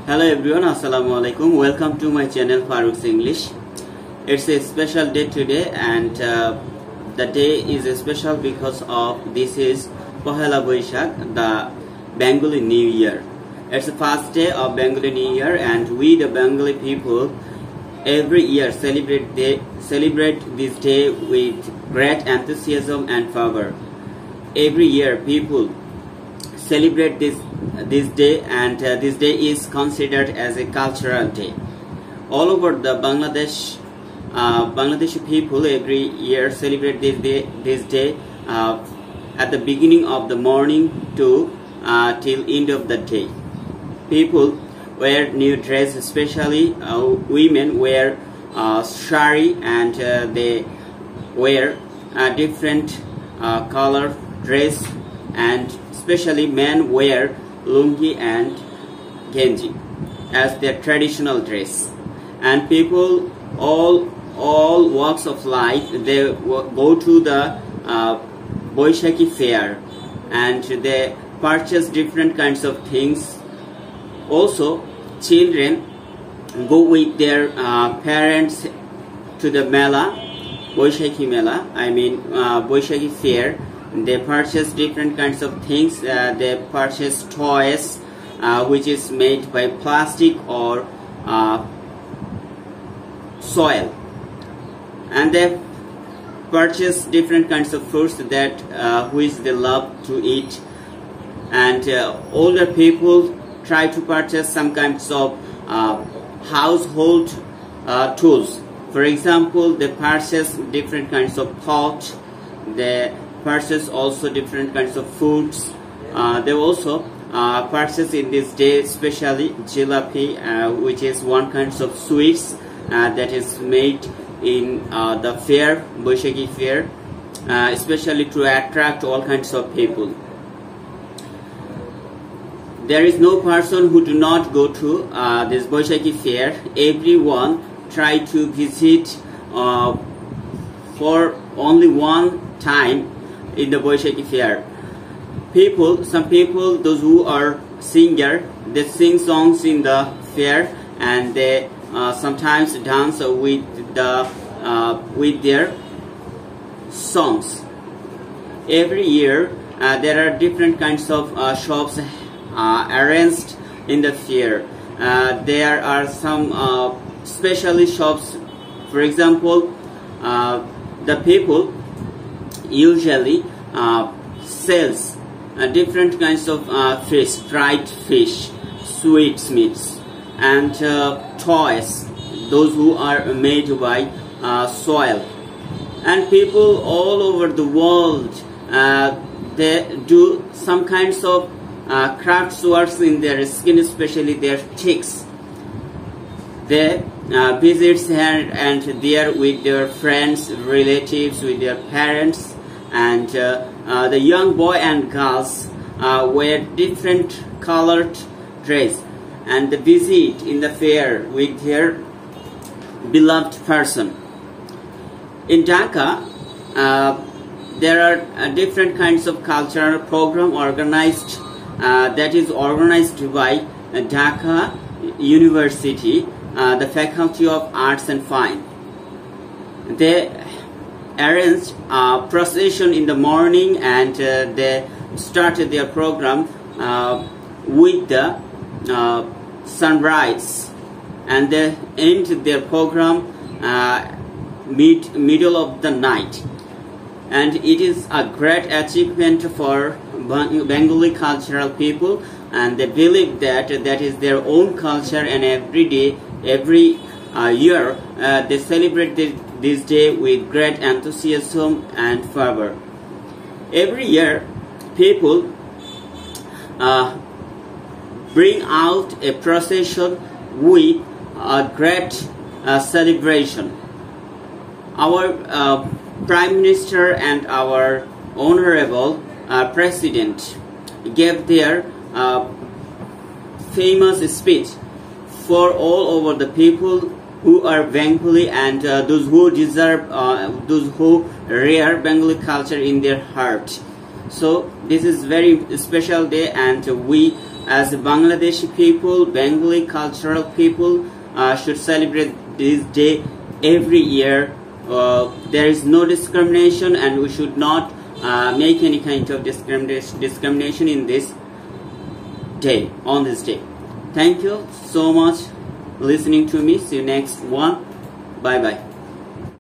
Hello everyone, Assalamu alaikum. Welcome to my channel Farouk's English. It's a special day today, and the day is special because of this is Pohela Boishakh, the Bengali New Year. It's the first day of Bengali New Year, and we the Bengali people every year celebrate this day with great enthusiasm and fervor. Every year people celebrate this day, and this day is considered as a cultural day. All over the Bangladeshi people every year celebrate this day at the beginning of the morning to till end of the day. People wear new dress, especially women wear sari, and they wear different color dress, and especially men wear lungi and genji as their traditional dress. And people all walks of life, they go to the Boishakhi fair, and they purchase different kinds of things. Also, children go with their parents to the Mela, Boishakhi Mela, Boishakhi fair. They purchase different kinds of things. They purchase toys which is made by plastic or soil, and they purchase different kinds of fruits that which they love to eat. And older people try to purchase some kinds of household tools. For example, they purchase different kinds of pot. They purchase also different kinds of foods. They also purchase in this day especially jalebi, which is one kind of sweets that is made in the fair, Boishakhi fair, especially to attract all kinds of people. There is no person who do not go to this Boishakhi fair. Everyone try to visit for only one time in the Boishakhi fair. Some people, those who are singer, they sing songs in the fair, and they sometimes dance with their songs. Every year there are different kinds of shops arranged in the fair. There are some special shops. For example, the people usually sells different kinds of fish, fried fish, sweetmeats, and toys, those who are made by soil. And people all over the world, they do some kinds of crafts works in their skin, especially their cheeks. They visit here and there with their friends, relatives, with their parents, and the young boy and girls wear different colored dress, and they visit in the fair with their beloved person. In Dhaka, there are different kinds of cultural program organized, that is organized by Dhaka University, the Faculty of Arts and Fine. They arranged a procession in the morning, and they started their program with the sunrise, and they end their program middle of the night. And it is a great achievement for Bengali cultural people, and they believe that that is their own culture, and every year they celebrate this day with great enthusiasm and fervor. Every year people bring out a procession with a great celebration. Our Prime Minister and our Honorable President gave their famous speech for all over the people who are Bengali, and those who deserve, those who rare Bengali culture in their heart. So this is very special day, and we as Bangladeshi people, Bengali cultural people should celebrate this day every year. There is no discrimination, and we should not make any kind of discrimination in this day, on this day. Thank you so much listening to me. See you next one. Bye bye.